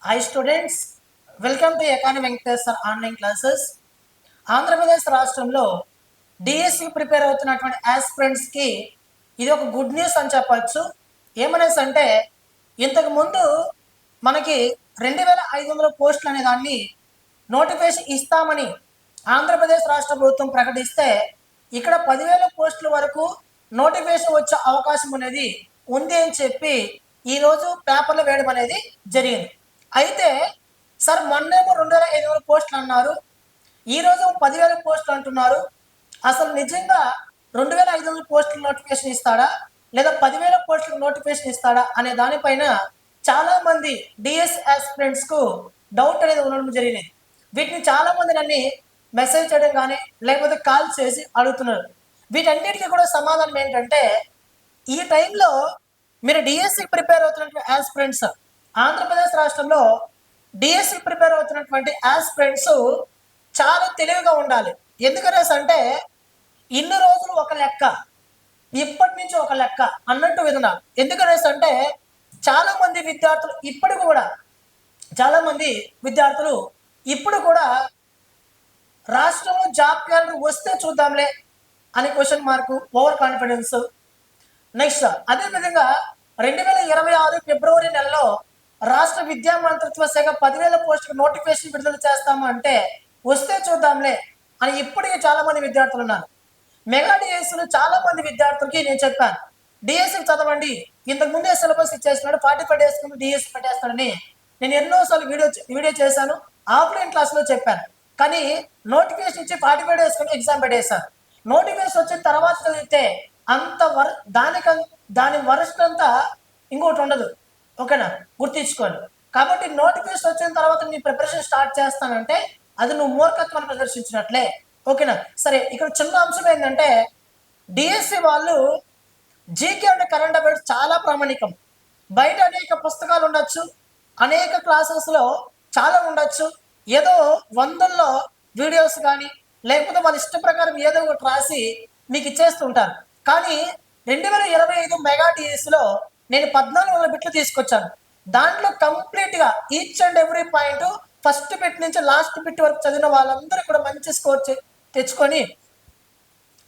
Hi students, welcome to Ekani Venkateswar online classes. Andhra Pradesh రాష్ట్రంలో DSC prepare అవుతున్నటువంటి ఆస్పిరెంట్స్కి ఇది ఒక గుడ్ న్యూస్ అని చెప్పచ్చు. ఏమనేసి అంటే ఇంతకు ముందు మనకి 2500 పోస్టులు అనే దాన్ని నోటిఫికేషన్ ఇస్తామని ఆంధ్రప్రదేశ్ రాష్ట్ర ప్రభుత్వం ప్రకటిస్తే ఇక్కడ 10,000 పోస్టుల వరకు నోటిఫికేషన్ వచ్చే అవకాశం అనేది ఉంది అని చెప్పి ఈరోజు పేపర్లో వేయడం అనేది జరిగింది. అయితే సార్ మొన్నేమో 2,500 పోస్టులు అన్నారు, ఈరోజు 10,000 పోస్టులు అంటున్నారు. అసలు నిజంగా 2,500 పోస్టుల నోటిఫికేషన్ ఇస్తాడా లేదా 10,000 పోస్టుల నోటిఫికేషన్ ఇస్తాడా అనే దానిపైన చాలా మంది డిఎస్ ఆస్పిరెంట్స్ కు డౌట్ అనేది ఉండడం జరిగింది. వీటిని చాలా మంది నన్ను మెసేజ్ చేయడం కానీ లేకపోతే కాల్ చేసి అడుగుతున్నారు. వీటన్నిటికీ కూడా సమాధానం ఏంటంటే ఈ టైంలో మీరు డిఎస్సి ప్రిపేర్ అవుతున్నటువంటి ఆస్పిరెంట్స్ ఆంధ్రప్రదేశ్ రాష్ట్రంలో డిఎస్సి ప్రిపేర్ అవుతున్నటువంటి ఆస్పిరెంట్స్ చాలా తెలివిగా ఉండాలి. ఎందుకనేసి అంటే ఇన్ని రోజులు ఒక లెక్క, ఇప్పటి నుంచి ఒక లెక్క అన్నట్టు విధానం. ఎందుకనేసి అంటే చాలా మంది విద్యార్థులు ఇప్పుడు కూడా రాష్ట్రంలో జాబ్ క్యాలెండర్ వస్తే చూద్దాంలే అని question mark, over confidence. Next అదేవిధంగా 2026 ఫిబ్రవరి నెలలో రాష్ట్ర విద్యా మంత్రిత్వ శాఖ 10,000 పోస్టులకు నోటిఫికేషన్ విడుదల చేస్తాము అంటే వస్తే చూద్దాంలే అని ఇప్పటికీ చాలా మంది విద్యార్థులు ఉన్నారు. మెగా డిఎస్సీలో చాలా మంది విద్యార్థులకి నేను చెప్పాను, డిఎస్సీ చదవండి, ఇంతకు ముందే సిలబస్ ఇచ్చేస్తున్నాడు, 45 డేస్ ముందు డిఎస్సీ పెట్టేస్తాడని నేను ఎన్నోసార్లు వీడియో చేశాను, ఆఫ్లైన్ క్లాస్లో చెప్పాను. కానీ నోటిఫికేషన్ ఇచ్చి 45 డేస్ ముందు ఎగ్జామ్ పెట్టేశాను. నోటిఫికేషన్ వచ్చిన తర్వాత చదివితే అంత దాని వరస్ట్ అంతా ఇంకోటి ఉండదు. ఓకేనా, గుర్తించుకోండి. కాబట్టి నోటిఫికేషన్ వచ్చిన తర్వాత నీ ప్రిపరేషన్ స్టార్ట్ చేస్తానంటే అది నువ్వు మూర్ఖత్వాన్ని ప్రదర్శించినట్లే. ఓకేనా, సరే. ఇక్కడ చిన్న అంశం ఏంటంటే డిఎస్సి వాళ్ళు జీకే అంటే కరెంట్ అఫైర్స్ చాలా ప్రామాణికం. బయట అనేక పుస్తకాలు ఉండొచ్చు, అనేక క్లాసెస్లో చాలా ఉండొచ్చు, ఏదో వందల్లో వీడియోస్ కానీ లేకపోతే వాళ్ళ ఇష్ట ప్రకారం ఏదో ఒకటి రాసి మీకు ఇచ్చేస్తుంటారు. కానీ 2025 మెగా డిఎస్సిలో నేను 1400 బిట్లు తీసుకొచ్చాను. దాంట్లో కంప్లీట్గా each and every point first bit నుంచి లాస్ట్ బిట్ వరకు చదివిన వాళ్ళందరూ కూడా మంచి స్కోర్ తెచ్చుకొని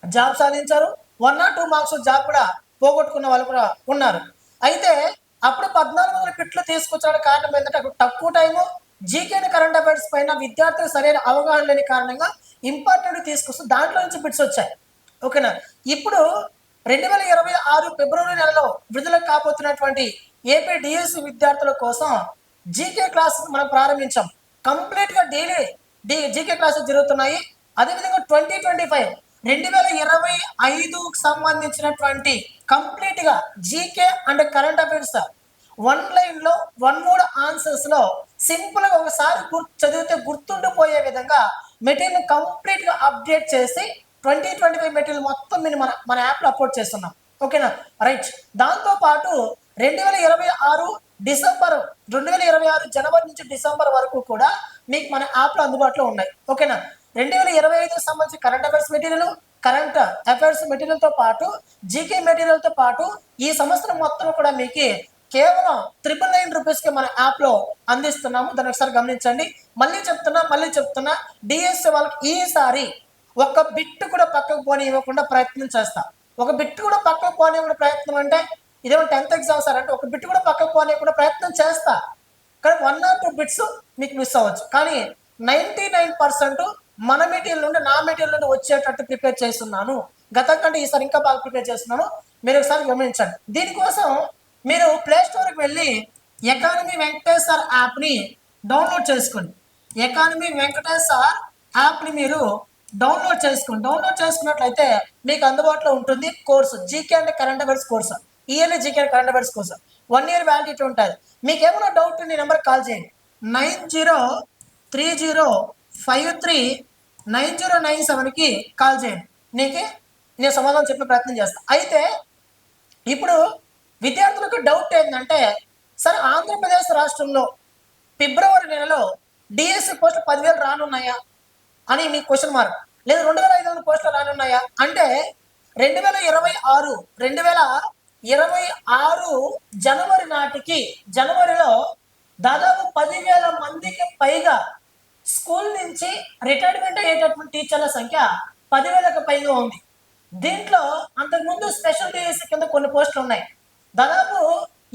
జాబ్ సాధించారు. 1 or 2 మార్క్స్ జాబ్ కూడా పోగొట్టుకున్న వాళ్ళు కూడా ఉన్నారు. అయితే అప్పుడు 1400 బిట్లు తీసుకొచ్చడానికి కారణం ఏంటంటే అక్కడ తక్కువ టైము, జీకేని కరెంట్ అఫైర్స్ పైన విద్యార్థులు సరైన అవగాహన లేని కారణంగా ఇంపార్టెంట్ తీసుకొస్తూ దాంట్లో నుంచి బిట్స్ వచ్చాయి. ఓకేనా, ఇప్పుడు 2026 ఫిబ్రవరి నెలలో విడుదల కాబోతున్నటువంటి ఏపీ డిఎస్సి విద్యార్థుల కోసం జీకే క్లాసెస్ మనం ప్రారంభించాం. కంప్లీట్గా డైలీ జీకే క్లాసెస్ జరుగుతున్నాయి. అదేవిధంగా 2025 సంబంధించినటువంటి కంప్లీట్గా జీకే అండ్ కరెంట్ అఫైర్స్ 1 లైన్లో 1 word ఆన్సర్స్లో సింపుల్గా ఒకసారి చదివితే గుర్తుండిపోయే విధంగా మెటీరియల్ కంప్లీట్గా అప్డేట్ చేసి 2025 మెటీరియల్ మొత్తం మీరు మన యాప్లో అప్లోడ్ చేస్తున్నాం. ఓకేనా, రైట్. దాంతోపాటు 2026 జనవరి నుంచి డిసెంబర్ వరకు కూడా మీకు మన యాప్లో అందుబాటులో ఉన్నాయి. ఓకేనా, 2025 సంబంధించి current affairs material, current affairs మెటీరియల్తో పాటు జీకే మెటీరియల్తో పాటు ఈ సంవత్సరం మొత్తం కూడా మీకు కేవలం 999 రూపీస్కి మన యాప్లో అందిస్తున్నాము. దాన్ని ఒకసారి గమనించండి. మళ్ళీ చెప్తున్నా డిఎస్సి వాళ్ళకి ఈసారి ఒక బిట్ కూడా పక్కకు పోనివ్వకుండా ప్రయత్నం చేస్తా. ఒక బిట్ కూడా పక్కకు పోనివ్వకుండా ప్రయత్నం అంటే ఇదేమో 10th ఎగ్జామ్ సార్ అంటే ఒక బిట్ కూడా పక్కకు పోనివ్వకుండా ప్రయత్నం చేస్తా. కానీ 1 or 2 బిట్స్ మీకు మిస్ అవ్వచ్చు. కానీ 99% మన మెటీరియల్ నుండి, నా మెటీరియల్ నుండి వచ్చేటట్టు ప్రిపేర్ చేస్తున్నాను. గతం కంటే ఈసారి ఇంకా బాగా ప్రిపేర్ చేస్తున్నాను. మీరు ఒకసారి గమనించండి. దీనికోసం మీరు ప్లే స్టోర్కి వెళ్ళి ఎకానమీ వెంకటేశ్వర్ యాప్ని డౌన్లోడ్ చేసుకోండి. ఎకానమీ వెంకటేశ్వర్ యాప్ని మీరు డౌన్లోడ్ చేసుకున్నట్లయితే మీకు అందుబాటులో ఉంటుంది course, GK and current affairs course, yearly GK and current affairs course. 1 year validity ఉంటుంది. మీకు ఏమైనా డౌట్ ఉంటే నెంబర్ కాల్ చేయండి. 9030539097కి కాల్ చేయండి. నేను సమాధానం చెప్పే ప్రయత్నం చేస్తాను. అయితే ఇప్పుడు విద్యార్థులకు డౌట్ ఏంటంటే సరే ఆంధ్రప్రదేశ్ రాష్ట్రంలో ఫిబ్రవరి నెలలో డిఎస్సి పోస్టులు 10,000 రానున్నాయా అని మీ క్వశ్చన్ మార్క్. లేదు 2,500 పోస్టులు రానున్నాయా అంటే 2026 జనవరి నాటికి, జనవరిలో దాదాపు 10,000 మందికి పైగా స్కూల్ నుంచి రిటైర్మెంట్ అయ్యేటటువంటి టీచర్ల సంఖ్య 10,000కు పైగా ఉంది. దీంట్లో అంతకుముందు స్పెషల్ డిఎస్సి కింద కొన్ని పోస్టులు ఉన్నాయి. దాదాపు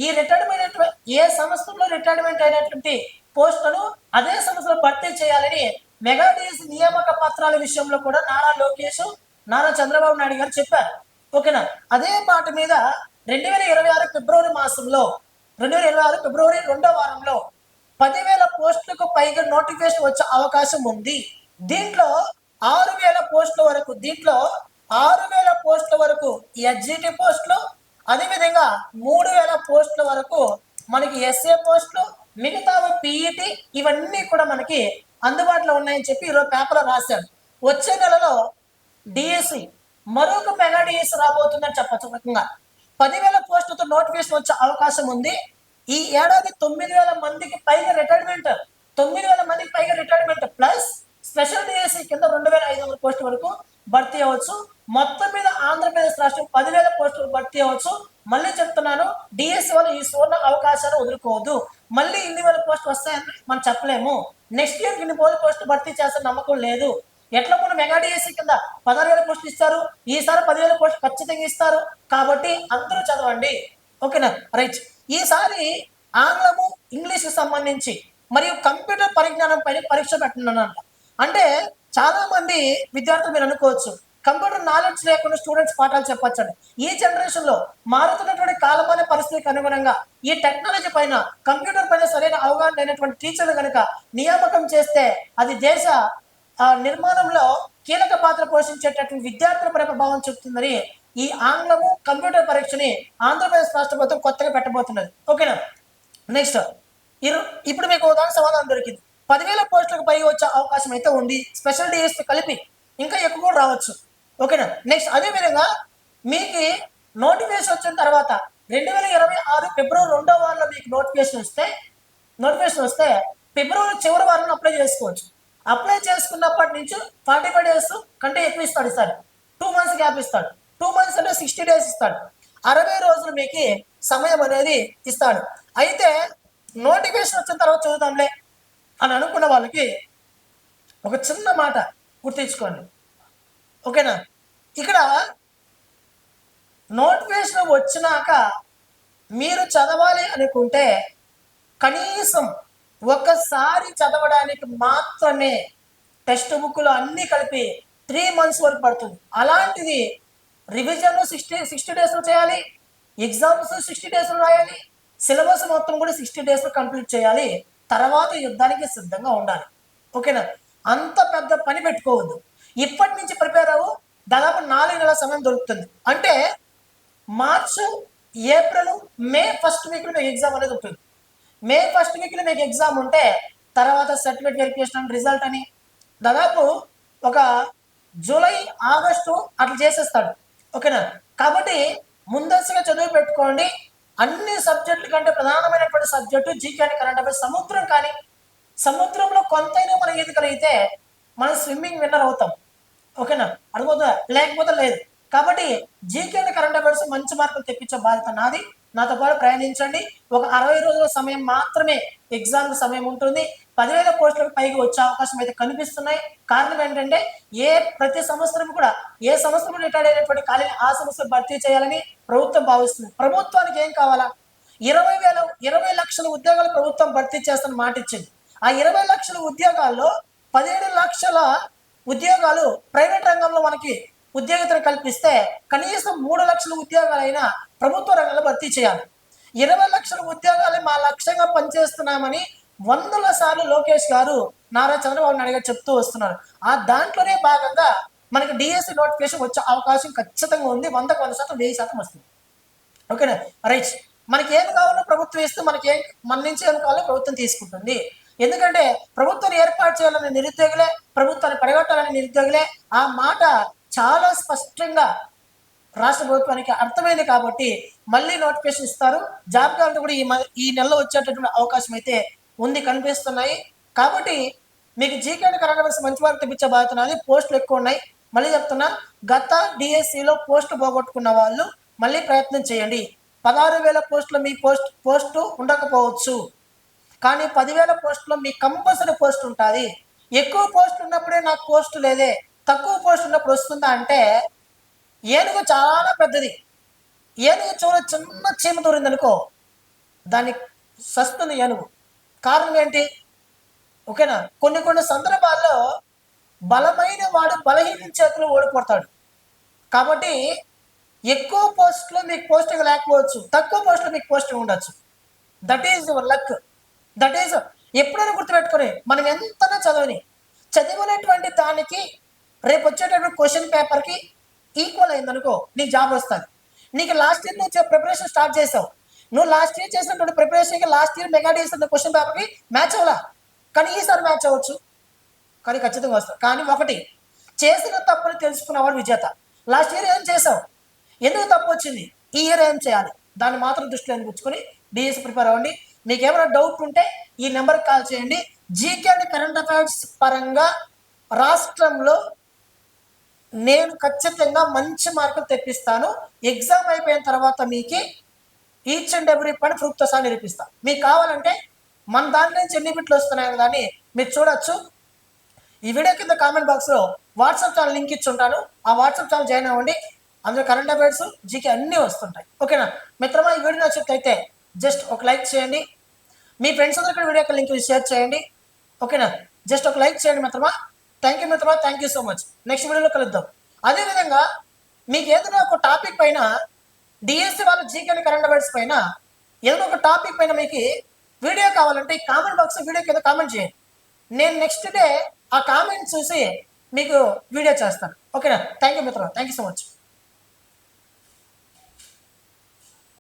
ఈ రిటైర్మెంట్ ఏ సంస్థలో రిటైర్మెంట్ అయినటువంటి పోస్టులను అదే సంస్థలో భర్తీ చేయాలని మెగా డిఎస్సి నియామక పత్రాల విషయంలో కూడా నారా లోకేష్, నారా చంద్రబాబు నాయుడు గారు చెప్పారు. ఓకేనా? అదే మాట మీద 2026 ఫిబ్రవరి మాసంలో 2026 ఫిబ్రవరి 2వ వారంలో 10,000 పోస్టులకు పైగా నోటిఫికేషన్ వచ్చే అవకాశం ఉంది. దీంట్లో 6,000 పోస్టుల వరకు 6,000 పోస్టుల వరకు ఎస్జిటి పోస్టులు, అదేవిధంగా 3,000 పోస్టుల వరకు మనకి ఎస్ఏ పోస్టులు, మిగతా పిఈటి ఇవన్నీ కూడా మనకి అందుబాటులో ఉన్నాయని చెప్పి ఈరోజు పేపర్లో రాశాడు. వచ్చే నెలలో డిఎస్సి మరొక మెగా డిఎస్సి రాబోతుందని చెప్పచ్చు. రకంగా 10,000 పోస్టులతో నోటిఫికేషన్ వచ్చే అవకాశం ఉంది. ఈ ఏడాది 9,000 మందికి పైగా రిటైర్మెంట్, 9,000 మందికి పైగా రిటైర్మెంట్ ప్లస్ స్పెషల్ డిఎస్సి కింద 2,500 పోస్టుల వరకు భర్తీ అవ్వచ్చు. మొత్తం మీద ఆంధ్రప్రదేశ్ రాష్ట్రం 10,000 పోస్టులు భర్తీ అవ్వచ్చు. మళ్ళీ చెప్తున్నాను, డిఎస్సి వల్ల ఈ సువర్ణ అవకాశాలు వదులుకోవద్దు. మళ్ళీ ఇన్ని వేల పోస్టులు వస్తాయని మనం చెప్పలేము. నెక్స్ట్ ఇయర్ ఇన్ని పోస్టులు భర్తీ చేస్తే నమ్మకం లేదు. ఎట్లా కూడా మెగా డిఎస్సి కింద 16,000 పోస్టులు ఇస్తారు, ఈసారి 10,000 పోస్టులు ఖచ్చితంగా ఇస్తారు. కాబట్టి అందరూ చదవండి. ఓకేనా? రైట్. ఈసారి ఆంగ్లము, ఇంగ్లీష్కి సంబంధించి మరియు కంప్యూటర్ పరిజ్ఞానం పైన పరీక్ష పెట్టనున్నానంట. అంటే చాలా మంది విద్యార్థులు మీరు అనుకోవచ్చు, కంప్యూటర్ నాలెడ్జ్ లేకుండా స్టూడెంట్స్ పాఠాలు చెప్పొచ్చండి. ఈ జనరేషన్ లో మారుతున్నటువంటి కాలమాన పరిస్థితికి అనుగుణంగా ఈ టెక్నాలజీ పైన, కంప్యూటర్ పైన సరైన అవగాహన లేనటువంటి టీచర్లు కనుక నియామకం చేస్తే అది దేశ నిర్మాణంలో కీలక పాత్ర పోషించేటటువంటి విద్యార్థులపై ప్రభావం చూపుతుందని ఈ ఆంగ్లము కంప్యూటర్ పరీక్షని ఆంధ్రప్రదేశ్ రాష్ట్ర ప్రభుత్వం కొత్తగా పెట్టబోతున్నది. ఓకేనా? నెక్స్ట్ ఇప్పుడు మీకు ఉదాహరణ సమాధానం దొరికింది. 10,000 పోస్టులకు పైగా వచ్చే అవకాశం అయితే ఉంది. స్పెషల్ డిఎస్సి కలిపి ఇంకా ఎక్కువ కూడా రావచ్చు. ఓకేనా? నెక్స్ట్ అదేవిధంగా మీకు నోటిఫికేషన్ వచ్చిన తర్వాత 2026 ఫిబ్రవరి 2వ వారంలో మీకు నోటిఫికేషన్ వస్తే ఫిబ్రవరి చివరి వారంలో అప్లై చేసుకోవచ్చు. అప్లై చేసుకున్నప్పటి నుంచి 45 డేస్ కంటే ఎక్కువ ఇస్తాడు. ఈసారి 2 మంత్స్ గ్యాప్ ఇస్తాడు. 2 మంత్స్ అంటే 60 డేస్ ఇస్తాడు. 60 రోజులు మీకు సమయం అనేది ఇస్తాడు. అయితే నోటిఫికేషన్ వచ్చిన తర్వాత చూద్దాంలే అని అనుకున్న వాళ్ళకి ఒక చిన్న మాట గుర్తించుకోండి. ఓకేనా? ఇక్కడ నోటిఫికేషన్ వచ్చినాక మీరు చదవాలి అనుకుంటే కనీసం ఒకసారి చదవడానికి మాత్రమే టెక్స్ట్ బుక్లో అన్నీ కలిపి 3 మంత్స్ వరకు పడుతుంది. అలాంటిది రివిజన్ 60 డేస్లో చేయాలి, ఎగ్జామ్స్ 60 డేస్లో రాయాలి, సిలబస్ మొత్తం కూడా 60 డేస్లో కంప్లీట్ చేయాలి. తర్వాత యుద్ధానికి సిద్ధంగా ఉండాలి. ఓకేనా? అంత పెద్ద పని పెట్టుకోవద్దు. ఇప్పటి నుంచి ప్రిపేర్ అవ్వు. దాదాపు 4 నెలల సమయం దొరుకుతుంది. అంటే మార్చు, ఏప్రిల్, మే ఫస్ట్ వీక్లో మీకు ఎగ్జామ్ అనేది ఉంటుంది. మే ఫస్ట్ వీక్లో మీకు ఎగ్జామ్ ఉంటే తర్వాత సర్టిఫికేట్ వెరిఫికేషన్, రిజల్ట్ అని దాదాపు ఒక జూలై, ఆగస్టు అట్లా చేసేస్తాడు. ఓకేనా? కాబట్టి ముందస్తుగా చదువు పెట్టుకోండి. అన్ని సబ్జెక్టుల కంటే ప్రధానమైనటువంటి subject GK and current affairs. సముద్రం కానీ సముద్రంలో కొంతైనా మనం ఈత కలిగితే మనం స్విమ్మింగ్ విన్నర్ అవుతాం. ఓకేనా? అడుగుతుందా? లేకపోతే లేదు. కాబట్టి జీకే అండ్ కరెంట్ అఫైర్స్ మంచి మార్కులు తెప్పించే బాధ్యత నాది. నాతో పాటు ప్రయాణించండి. ఒక 60 రోజుల సమయం మాత్రమే ఎగ్జామ్ సమయం ఉంటుంది. 10,000 పోస్టులకు పైగా వచ్చే అవకాశం అయితే కనిపిస్తున్నాయి. కారణం ఏంటంటే ప్రతి సంవత్సరం కూడా ఏ సంవత్సరం రిటైర్డ్ అయినటువంటి ఖాళీని ఆ సంవత్సరం భర్తీ చేయాలని ప్రభుత్వం భావిస్తుంది. ప్రభుత్వానికి ఏం కావాలా? 20 లక్షల ఉద్యోగాలు ప్రభుత్వం భర్తీ చేస్తానని మాట ఇచ్చింది. ఆ 20 లక్షల ఉద్యోగాల్లో 17 లక్షల ఉద్యోగాలు ప్రైవేట్ రంగంలో మనకి ఉద్యోగితను కల్పిస్తే కనీసం 3 లక్షల ఉద్యోగాలైనా ప్రభుత్వ రంగంలో భర్తీ చేయాలి. 20 లక్షల ఉద్యోగాలు మా లక్ష్యంగా పనిచేస్తున్నామని 100ల సార్లు లోకేష్ గారు, నారా చంద్రబాబు నాయుడు గారు చెప్తూ వస్తున్నారు. ఆ దాంట్లోనే భాగంగా మనకి డిఎస్సి నోటిఫికేషన్ వచ్చే అవకాశం ఖచ్చితంగా ఉంది. 100% 1000% వస్తుంది. ఓకేనా? రైట్. మనకి ఏం కావాలో ప్రభుత్వం ఇస్తే మన నుంచి ఏం కావాలో ప్రభుత్వం తీసుకుంటుంది. ఎందుకంటే ప్రభుత్వాన్ని ఏర్పాటు చేయాలని నిరుద్యోగులే, ప్రభుత్వాన్ని పడగొట్టాలని నిరుద్యోగులే. ఆ మాట చాలా స్పష్టంగా రాష్ట్ర ప్రభుత్వానికి అర్థమైంది. కాబట్టి మళ్ళీ నోటిఫికేషన్ ఇస్తారు. జాబ్ క్యాలెండర్ కూడా ఈ నెలలో వచ్చేటటువంటి అవకాశం అయితే ఉంది, కనిపిస్తున్నాయి. కాబట్టి మీకు జీకే అండ్ కరెంట్ అఫైర్స్ మంచి మార్కులు తెప్పించే బాధ్యత నాది. పోస్టులు ఎక్కువ ఉన్నాయి. మళ్ళీ చెప్తున్నా, గత డిఎస్సిలో పోస్టు పోగొట్టుకున్న వాళ్ళు మళ్ళీ ప్రయత్నం చేయండి. 16,000 పోస్టులు మీ పోస్టు ఉండకపోవచ్చు. కానీ 10,000 పోస్టులో మీకు కంపల్సరీ పోస్ట్ ఉంటుంది. ఎక్కువ పోస్ట్ ఉన్నప్పుడే నాకు పోస్ట్ లేదే, తక్కువ పోస్ట్ ఉన్నప్పుడు వస్తుందా అంటే, ఏనుగు చాలా పెద్దది. ఏనుగు చిన్న చీమ దూరింది అనుకో, దాన్ని సస్తుంది ఏనుగు. కారణం ఏంటి? ఓకేనా? కొన్ని సందర్భాల్లో బలమైన వాడు బలహీన చేతులు ఓడిపోతాడు. కాబట్టి ఎక్కువ పోస్టులో మీకు పోస్టింగ్ లేకపోవచ్చు, తక్కువ పోస్టులో మీకు పోస్టింగ్ ఉండొచ్చు. That is your luck. That is ఎప్పుడైనా గుర్తుపెట్టుకొని, మనం ఎంతనా చదివినటువంటి దానికి రేపు వచ్చేటటువంటి క్వశ్చన్ పేపర్కి ఈక్వల్ అయిందనుకో, నీకు జాబ్ వస్తుంది. నీకు లాస్ట్ ఇయర్ నువ్వు ప్రిపరేషన్ స్టార్ట్ చేసావు, నువ్వు లాస్ట్ ఇయర్ చేసినటువంటి ప్రిపరేషన్కి లాస్ట్ ఇయర్ మెగా డీస్ క్వశ్చన్ పేపర్కి మ్యాచ్ అవ్వాలా, కానీ ఈసారి మ్యాచ్ అవ్వచ్చు, కానీ ఖచ్చితంగా వస్తుంది. కానీ ఒకటి, చేసిన తప్పుని తెలుసుకున్నవాడు విజేత. లాస్ట్ ఇయర్ ఏం చేసావు, ఎందుకు తప్పు వచ్చింది, ఈ ఇయర్ ఏం చేయాలి, దాన్ని మాత్రం దృష్టిలో ఉంచుకొని డిఎస్సి ప్రిపేర్ అవ్వండి. మీకు ఏమైనా డౌట్ ఉంటే ఈ నెంబర్కి కాల్ చేయండి. జీకే అండ్ కరెంట్ అఫైర్స్ పరంగా రాష్ట్రంలో నేను ఖచ్చితంగా మంచి మార్కులు తెప్పిస్తాను. ఎగ్జామ్ అయిపోయిన తర్వాత మీకు ఈచ్ అండ్ ఎవ్రీ పాయింట్ ప్రూఫ్తో సహా నిరూపిస్తాను. మీకు కావాలంటే మన దాని నుంచి ఎన్ని బిట్లు వస్తున్నాయి కానీ మీరు చూడొచ్చు. ఈ వీడియో కింద కామెంట్ బాక్స్లో వాట్సాప్ ఛానల్ లింక్ ఇచ్చి ఉంటాను. ఆ వాట్సాప్ ఛానల్ జాయిన్ అవ్వండి. అందులో కరెంట్ అఫైర్స్, జీకే అన్నీ వస్తుంటాయి. ఓకేనా మిత్రమా? ఈ వీడియో నచ్చితే జస్ట్ ఒక లైక్ చేయండి. మీ ఫ్రెండ్స్ అందరికీ వీడియో యొక్క లింక్ షేర్ చేయండి. ఓకేనా? జస్ట్ ఒక లైక్ చేయండి మిత్రమా. థ్యాంక్ యూ మిత్రమా, thank you so much. Next వీడియోలో కలుద్దాం. అదేవిధంగా మీకు ఏదైనా ఒక టాపిక్ పైన, డిఎస్సి వాళ్ళ జీకే అండ్ కరెంట్ అఫైర్స్ పైన ఏదైనా ఒక టాపిక్ పైన మీకు వీడియో కావాలంటే ఈ కామెంట్ బాక్స్ వీడియో కింద కామెంట్ చేయండి. నేను నెక్స్ట్ డే ఆ కామెంట్ చూసి మీకు వీడియో చేస్తాను. ఓకేనా? థ్యాంక్ యూ మిత్రమా, థ్యాంక్ యూ సో మచ్.